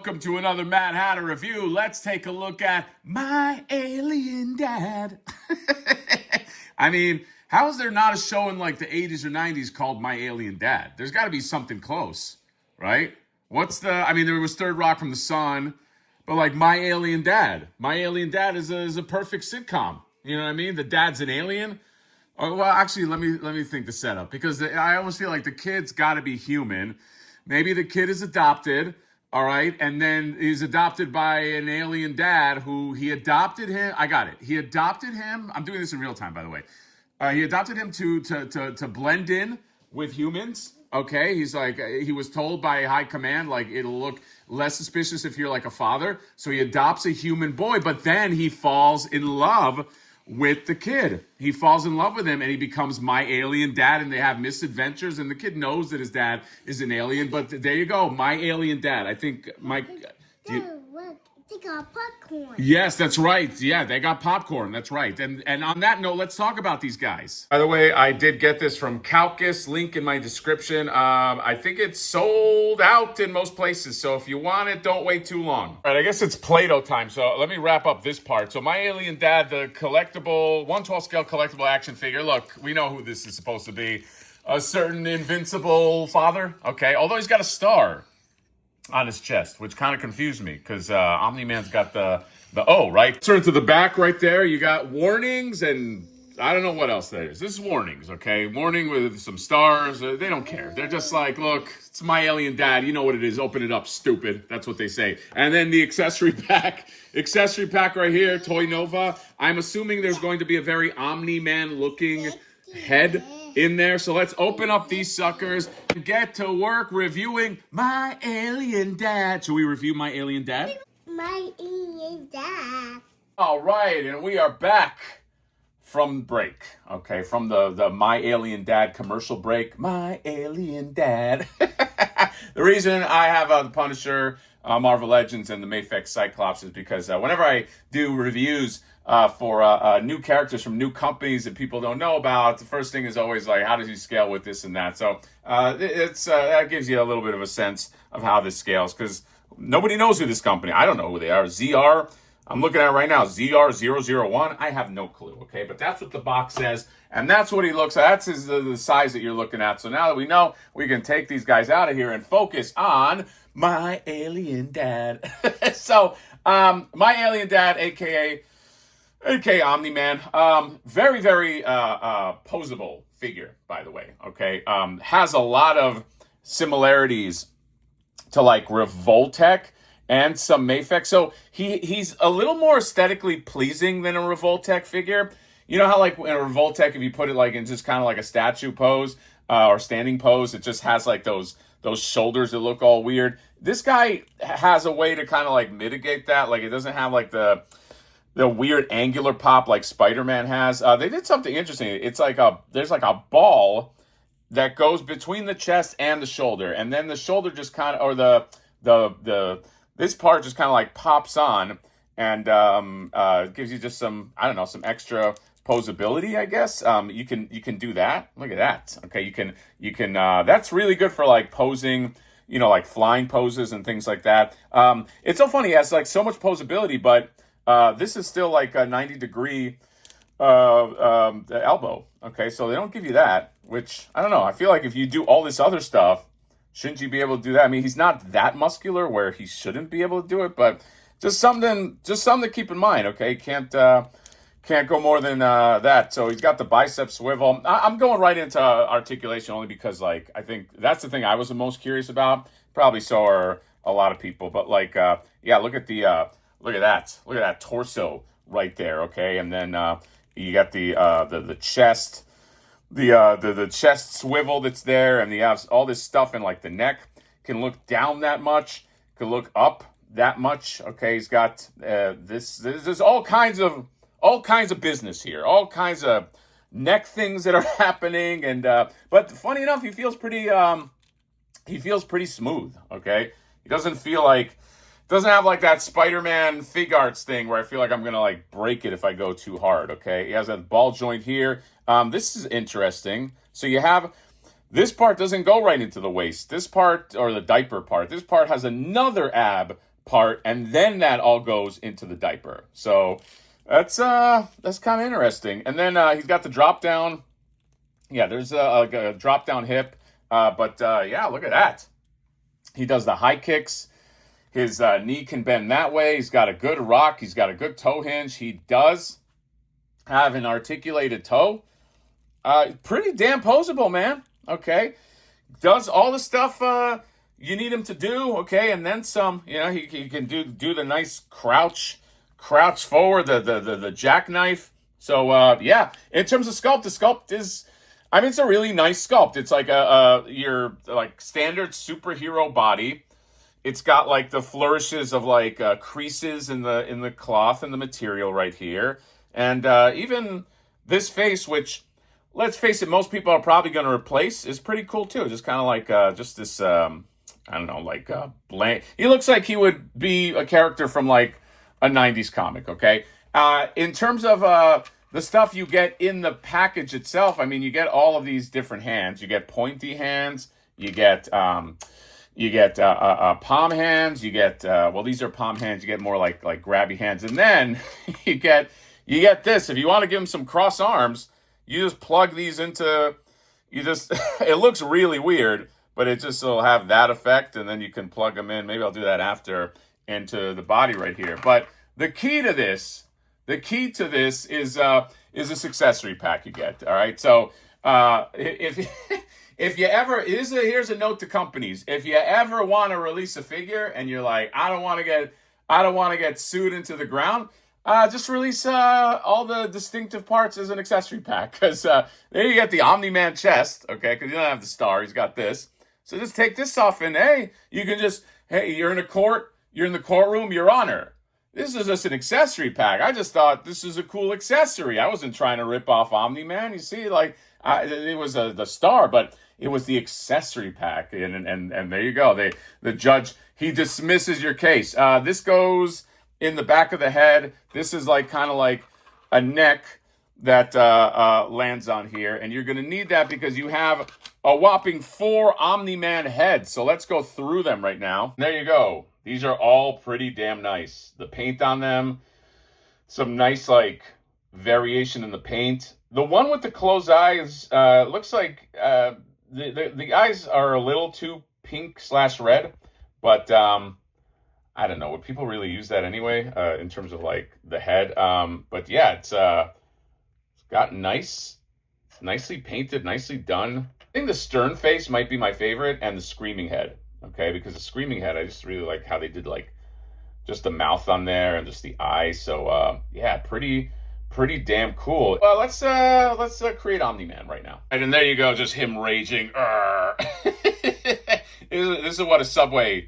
welcome to another Mad Hatter review. Let's take a look at My Alien Dad. I mean, how is there not a show in like the 80s or 90s called My Alien Dad? There's got to be something close, right? There was Third Rock from the Sun, but like My Alien Dad. My Alien Dad is a perfect sitcom. You know what I mean? The dad's an alien. Oh, well, actually, let me think the setup, because I almost feel like the kid's got to be human. Maybe the kid is adopted, all right, and then he's adopted by an alien dad who he adopted him. I got it. He adopted him. I'm doing this in real time, by the way. He adopted him to blend in with humans. Okay, he's like, he was told by high command, like, it'll look less suspicious if you're like a father. So he adopts a human boy, but then he falls in love with the kid. He falls in love with him and he becomes My Alien Dad, and they have misadventures, and the kid knows that his dad is an alien. But there you go, My Alien Dad. I think Mike. Look, they got popcorn. Yes, that's right. Yeah, they got popcorn. That's right. And on that note, let's talk about these guys. By the way, I did get this from Calcus. Link in my description. I think it's sold out in most places. So if you want it, don't wait too long. All right, I guess it's Play-Doh time. So let me wrap up this part. So My Alien Dad, the collectible, 1/12 scale collectible action figure. Look, we know who this is supposed to be. A certain invincible father. Okay, although he's got a star on his chest, which kind of confused me, because Omni-Man's got the O, right? Turn to the back right there. You got warnings, and I don't know what else that is. This is warnings, okay? Warning with some stars. They don't care. They're just like, look, it's My Alien Dad. You know what it is. Open it up, stupid. That's what they say. And then the accessory pack. Accessory pack right here, Toy Nova. I'm assuming there's going to be a very Omni-Man looking head in there. So let's open up these suckers and get to work reviewing My Alien Dad. Should we review My Alien Dad? My Alien Dad. All right, and we are back from break, okay, from the My Alien Dad commercial break. My Alien Dad. The reason I have the Punisher, Marvel Legends, and the Mafex Cyclops is because whenever I do reviews for new characters from new companies that people don't know about, the first thing is always like, how does he scale with this and that? So that gives you a little bit of a sense of how this scales, because nobody knows who this company. I don't know who they are. ZR. I'm looking at it right now, ZR001. I have no clue, okay? But that's what the box says, and that's what he looks at. That's the size that you're looking at. So now that we know, we can take these guys out of here and focus on My Alien Dad. So, My Alien Dad, a.k.a. Omni-Man. Very, very posable figure, by the way, okay? Has a lot of similarities to, like, Revoltech and some Mafex. So he's a little more aesthetically pleasing than a Revoltech figure. You know how, like, in a Revoltech, if you put it like in just kind of like a statue pose or standing pose, it just has like those shoulders that look all weird. This guy has a way to kind of like mitigate that. Like, it doesn't have like the weird angular pop like Spider-Man has. They did something interesting. It's like there's like a ball that goes between the chest and the shoulder, and then the shoulder just kind of, or this part just kind of like pops on, and gives you just some, I don't know, some extra posability, I guess. You can do that. Look at that. Okay, you can that's really good for like posing, you know, like flying poses and things like that. It's so funny, it has like so much posability, but this is still like a 90-degree elbow. Okay, so they don't give you that, which, I don't know. I feel like if you do all this other stuff, shouldn't you be able to do that? I mean, he's not that muscular where he shouldn't be able to do it, but just something to keep in mind, okay? Can't go more than that. So he's got the bicep swivel. I'm going right into articulation only because, like, I think that's the thing I was the most curious about. Probably so are a lot of people, but like, yeah, look at that torso right there, okay? And then you got the chest. The chest swivel that's there, and you have all this stuff in like the neck. Can look down that much, can look up that much. Okay, he's got there's all kinds of business here, all kinds of neck things that are happening, and but funny enough, he feels pretty smooth. Okay, he doesn't have like that Spider-Man Fig Arts thing where I feel like I'm gonna like break it if I go too hard. Okay, he has that ball joint here. This is interesting. So you have this part doesn't go right into the waist. This part, or the diaper part, this part has another ab part, and then that all goes into the diaper. So that's kind of interesting. And then he's got the drop down. Yeah, there's a drop down hip. But yeah, look at that. He does the high kicks. His knee can bend that way. He's got a good rock. He's got a good toe hinge. He does have an articulated toe. Pretty damn posable, man. Okay. Does all the stuff you need him to do. Okay. And then some. You know, he can do the nice crouch forward, the jackknife. So, yeah. In terms of sculpt, the sculpt is... I mean, it's a really nice sculpt. It's like your like standard superhero body. It's got like the flourishes of like creases in the cloth and the material right here, and even this face, which let's face it, most people are probably going to replace, is pretty cool too. Just kind of like just this I don't know, like blank. He looks like he would be a character from like a '90s comic. Okay, in terms of the stuff you get in the package itself, I mean, you get all of these different hands. You get pointy hands. You get palm hands. You get well, these are palm hands. You get more like grabby hands, and then you get this. If you want to give them some cross arms, you just plug these into. It looks really weird, but it just will have that effect, and then you can plug them in. Maybe I'll do that after into the body right here. But the key to this is this accessory pack you get. All right, so if you ever, here's a note to companies: if you ever want to release a figure and you're like, I don't want to get sued into the ground, just release all the distinctive parts as an accessory pack, because there you get the Omni-Man chest, okay? Because you don't have the star, he's got this. So just take this off, and you can just, you're in the courtroom, Your Honor. This is just an accessory pack. I just thought this is a cool accessory. I wasn't trying to rip off Omni-Man. You see, like it was the star, but it was the accessory pack, and there you go. The judge, he dismisses your case. This goes in the back of the head. This is like kind of like a neck that lands on here, and you're going to need that because you have a whopping 4 Omni-Man heads. So let's go through them right now. There you go. These are all pretty damn nice. The paint on them, some nice like variation in the paint. The one with the closed eyes looks like the eyes are a little too pink/red, but I don't know. Would people really use that anyway in terms of like the head? But yeah, it's got nicely painted, nicely done. I think the stern face might be my favorite, and the screaming head. Okay, because the screaming head, I just really like how they did like just the mouth on there and just the eyes. So yeah, pretty damn cool. Well, let's create Omni-Man right now. And there you go, just him raging. This is what a subway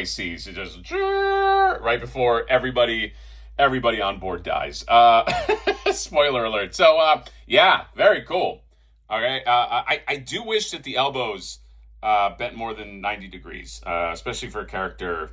sees. It just right before everybody on board dies. Spoiler alert. So yeah, very cool. Okay, I do wish that the elbows bent more than 90 degrees, especially for a character,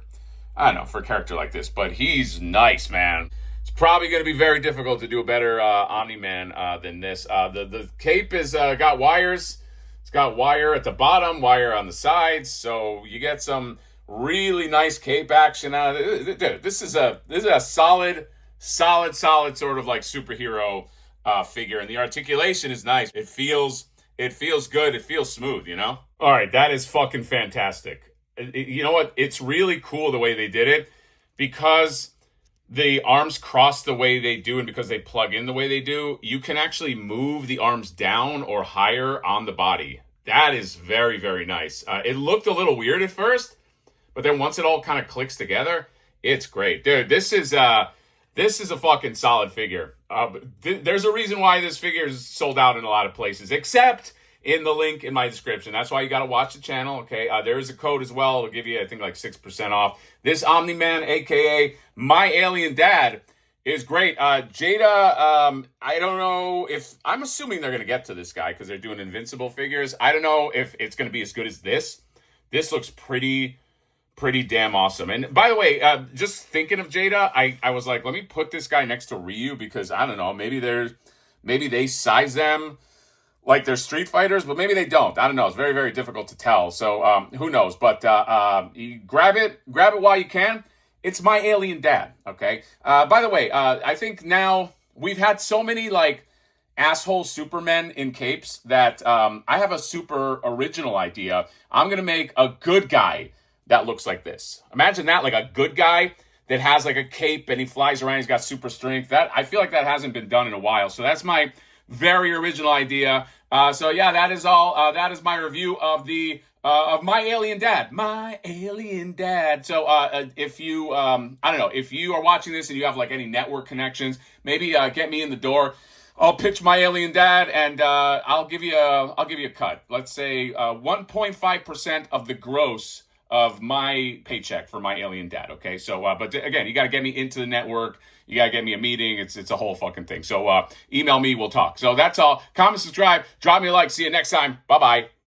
I don't know, for a character like this. But he's nice, man. It's probably going to be very difficult to do a better Omni-Man than this. The cape is got wires. It's got wire at the bottom, wire on the sides, so you get some really nice cape action out of it. Dude, this is a solid sort of like superhero figure, and the articulation is nice. It feels good. It feels smooth, you know? All right, that is fucking fantastic. You know what? It's really cool the way they did it, because the arms cross the way they do and because they plug in the way they do, you can actually move the arms down or higher on the body. That is very, very nice. It looked a little weird at first, but then once it all kind of clicks together, it's great. Dude, this is a fucking solid figure. There's a reason why this figure is sold out in a lot of places, except in the link in my description. That's why you got to watch the channel, okay? There is a code as well. It'll give you, I think, like 6% off. This Omni-Man, a.k.a. My Alien Dad, is great. Jada, I don't know if... I'm assuming they're going to get to this guy because they're doing Invincible figures. I don't know if it's going to be as good as this. This looks pretty damn awesome. And by the way, just thinking of Jada, I was like, let me put this guy next to Ryu because, I don't know, maybe they size them like they're Street Fighters, but maybe they don't. I don't know. It's very, very difficult to tell. So who knows? But you grab it while you can. It's My Alien Dad. Okay. By the way, I think now we've had so many like asshole supermen in capes that I have a super original idea. I'm gonna make a good guy that looks like this. Imagine that, like a good guy that has like a cape and he flies around. He's got super strength. That I feel like that hasn't been done in a while. So that's my very original idea. So yeah, that is all. That is my review of the of My Alien Dad. My Alien Dad. So if you I don't know, if you are watching this and you have like any network connections, maybe get me in the door. I'll pitch My Alien Dad, and I'll give you a cut. Let's say 1.5% of the gross of my paycheck for My Alien Dad. Okay, so but again, you got to get me into the network. You got to get me a meeting. It's a whole fucking thing. So email me. We'll talk. So that's all. Comment, subscribe, drop me a like. See you next time. Bye bye.